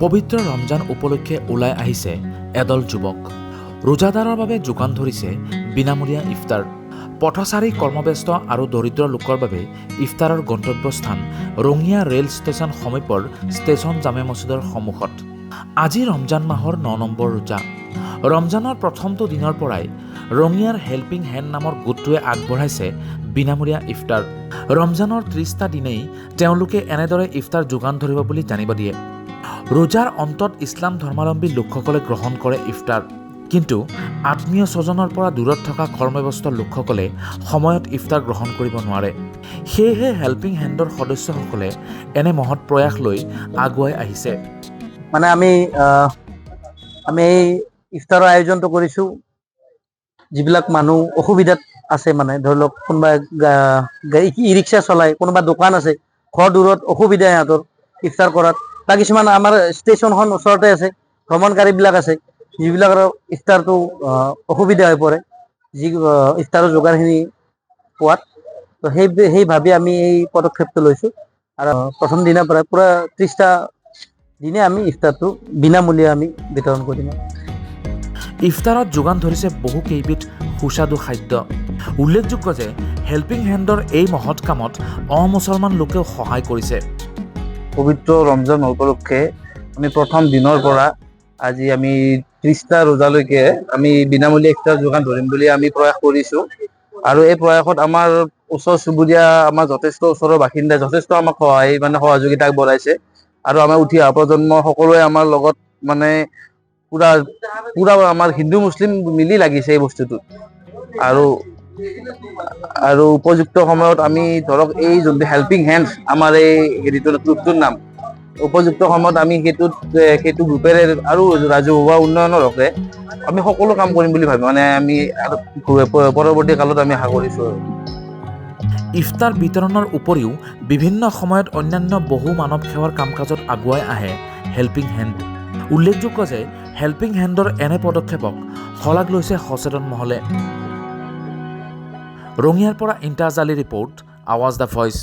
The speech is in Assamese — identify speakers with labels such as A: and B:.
A: পবিত্ৰ ৰমজান উপলক্ষে ওলাই আহিছে এদল যুৱক। ৰোজাদাৰৰ বাবে যোগান ধৰিছে বিনামূলীয়া ইফতাৰ। পথচাৰী, কৰ্মব্যস্ত আৰু দৰিদ্ৰ লোকৰ বাবে ইফতাৰৰ গন্তব্যস্থান ৰঙিয়া ৰেল ষ্টেচন সমীপৰ ষ্টেচন জামে মছজিদৰ সন্মুখত। আজি ৰমজান মাহৰ ৯ নম্বৰ ৰোজা। ৰমজানৰ প্ৰথমটো দিনৰ পৰাই ৰঙিয়াৰ হেল্পিং হেণ্ড নামৰ গোটটোৱে আগবঢ়াইছে বিনামূলীয়া ইফতাৰ। ৰমজানৰ ৩০টা দিনেই তেওঁলোকে এনেদৰে ইফতাৰ যোগান ধৰিব বুলি জানিব দিয়ে। ৰোজাৰ অন্তত ইছলাম ধৰ্মাৱলম্বী লোকসকলে গ্ৰহণ কৰে ইফতাৰ। কিন্তু আত্মীয় স্বজনৰ পৰা দূৰত থকা কৰ্মব্যস্ত লোকসকলে সময়ত ইফতাৰ গ্ৰহণ কৰিব নোৱাৰে। সেয়েহে হেল্পিং হেণ্ডৰ সদস্যসকলে এনে মহৎ প্ৰয়াস লৈ আগুৱাই আহিছে।
B: মানে আমি এই ইফতাৰৰ আয়োজনটো কৰিছোঁ যিবিলাক মানুহ অসুবিধাত আছে, মানে ধৰি লওক কোনোবা ই ৰিক্সা চলায়, কোনোবা দোকান আছে, ঘৰ দূৰত, অসুবিধা সিহঁতৰ ইফতাৰ কৰাত, বা কিছুমান আমাৰ ষ্টেচনখন ওচৰতে আছে, ভ্ৰমণকাৰীবিলাক আছে যিবিলাকৰ ইফতাৰটো অসুবিধা হৈ পৰে, যি ইফতাৰৰ যোগাৰখিনি পোৱাত। তো সেই ভাবি আমি এই পদক্ষেপটো লৈছোঁ। আৰু প্ৰথম দিনাৰ পৰা পূৰা 30টা দিনে আমি ইফতাৰটো বিনামূলীয়া আমি বিতৰণ কৰিম।
A: ইফতাৰত যোগান ধৰিছে বহু কেইবিধ সুস্বাদু খাদ্য। উল্লেখযোগ্য যে হেল্পিং হেণ্ডৰ এই মহৎ কামত অমুছলমান লোকেও সহায় কৰিছে।
C: পবিত্ৰ ৰমজান উপলক্ষে আমি প্ৰথম দিনৰ পৰা আজি আমি 30টা ৰোজালৈকে আমি বিনামূলীয়া ইফতাৰ যোগান ধৰিম বুলি আমি প্ৰয়াস কৰিছোঁ। আৰু এই প্ৰয়াসত আমাৰ ওচৰ চুবুৰীয়া, আমাৰ যথেষ্ট ওচৰৰ বাসিন্দাই যথেষ্ট আমাক সহযোগিতা আগবঢ়াইছে। আৰু আমাৰ উঠি অহা প্ৰজন্ম সকলোৱে আমাৰ লগত মানে পুৰা আমাৰ হিন্দু মুছলিম মিলি লাগিছে এই বস্তুটোত। আৰু উপযুক্ত সময়ত আমি ধৰক এই যোনটো হেল্পিং হেণ্ড আমাৰ এই গ্ৰুপটোৰ নাম, উপযুক্ত সময়ত আমি সেইটো গ্ৰুপেৰে আৰু ৰাজহুৱা উন্নয়নৰ হকে আমি সকলো কাম কৰিম বুলি ভাবি আমি পৰৱৰ্তী কালত আমি আশা কৰিছোঁ।
A: ইফতাৰ বিতৰণৰ উপৰিও বিভিন্ন সময়ত অন্যান্য বহু মানৱ সেৱাৰ কাম কাজত আগুৱাই আহে হেল্পিং হেণ্ড। উল্লেখযোগ্য যে হেল্পিং হেণ্ডৰ এনে পদক্ষেপক শলাগ লৈছে সচেতন মহলে। ৰঙিয়াৰ পৰা ইন্তাজ আলী ৰিপৰ্ট, আৱাজ দ্য ভইচ।